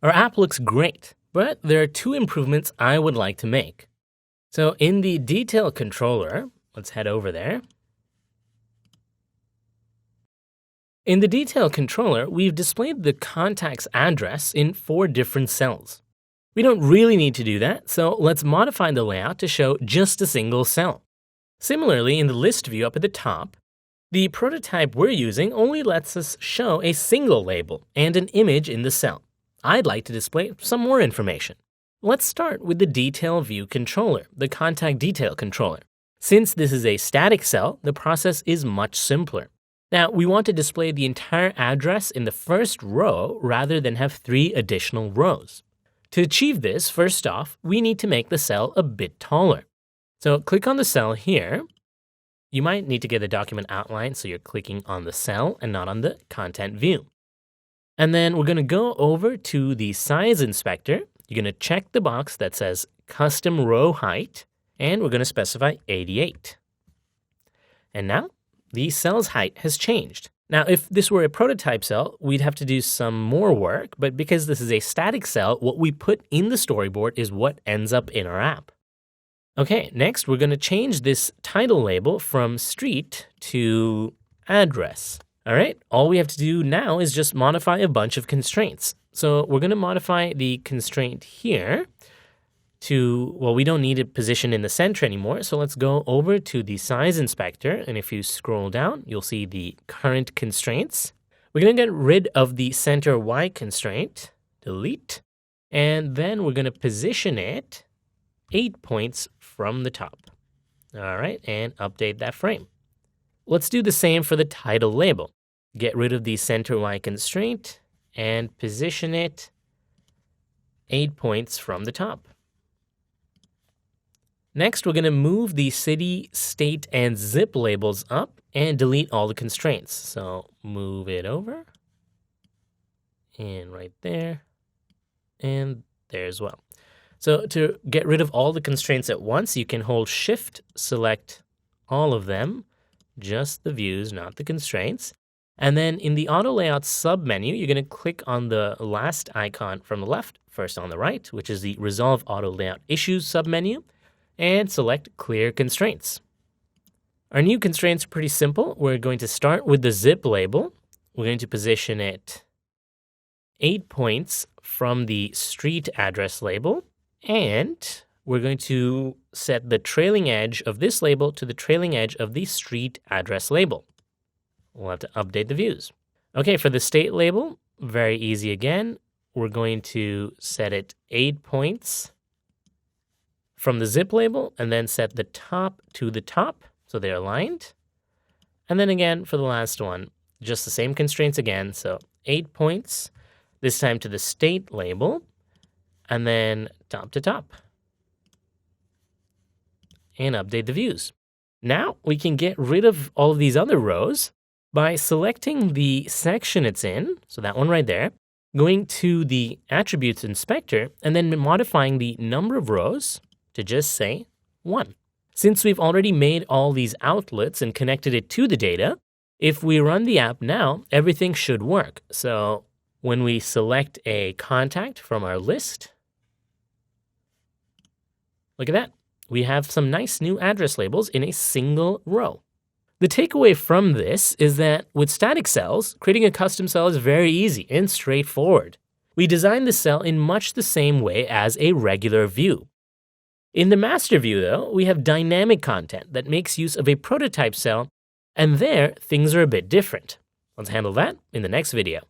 Our app looks great, but there are two improvements I would like to make. So in the detail controller, let's head over there. In the detail controller, we've displayed the contact's address in 4 different cells. We don't really need to do that, so let's modify the layout to show just a single cell. Similarly, in the list view up at the top, the prototype we're using only lets us show a single label and an image in the cell. I'd like to display some more information. Let's start with the detail view controller, the contact detail controller. Since this is a static cell, the process is much simpler. Now, we want to display the entire address in the first row rather than have 3 additional rows. To achieve this, first off, we need to make the cell a bit taller. So click on the cell here. You might need to get the document outline so you're clicking on the cell and not on the content view. And then we're going to go over to the size inspector. You're going to check the box that says custom row height, and we're going to specify 88. And now the cell's height has changed. Now, if this were a prototype cell, we'd have to do some more work, but because this is a static cell, what we put in the storyboard is what ends up in our app. Okay, next we're going to change this title label from street to address. All right, all we have to do now is just modify a bunch of constraints. So we're going to modify the constraint here to, well, we don't need a position in the center anymore. So let's go over to the size inspector. And if you scroll down, you'll see the current constraints. We're going to get rid of the center Y constraint, delete, and then we're going to position it 8 points from the top. All right, and update that frame. Let's do the same for the title label. Get rid of the center Y constraint and position it 8 points from the top. Next, we're going to move the city, state, and zip labels up and delete all the constraints. So move it over, and right there, and there as well. So to get rid of all the constraints at once, you can hold Shift, select all of them, just the views, not the constraints. And then in the Auto Layout submenu, you're going to click on the last icon from the left, first on the right, which is the Resolve Auto Layout Issues submenu, and select Clear Constraints. Our new constraints are pretty simple. We're going to start with the zip label. We're going to position it 8 points from the street address label. And we're going to set the trailing edge of this label to the trailing edge of the street address label. We'll have to update the views. Okay, for the state label, very easy again. We're going to set it 8 points from the zip label and then set the top to the top so they're aligned. And then again, for the last one, just the same constraints again. So 8 points, this time to the state label, and then top to top. And update the views. Now we can get rid of all of these other rows by selecting the section it's in, so that one right there, going to the attributes inspector, and then modifying the number of rows to just say 1. Since we've already made all these outlets and connected it to the data, if we run the app now, everything should work. So when we select a contact from our list, look at that. We have some nice new address labels in a single row. The takeaway from this is that with static cells, creating a custom cell is very easy and straightforward. We designed the cell in much the same way as a regular view. In the master view, though, we have dynamic content that makes use of a prototype cell, and there, things are a bit different. Let's handle that in the next video.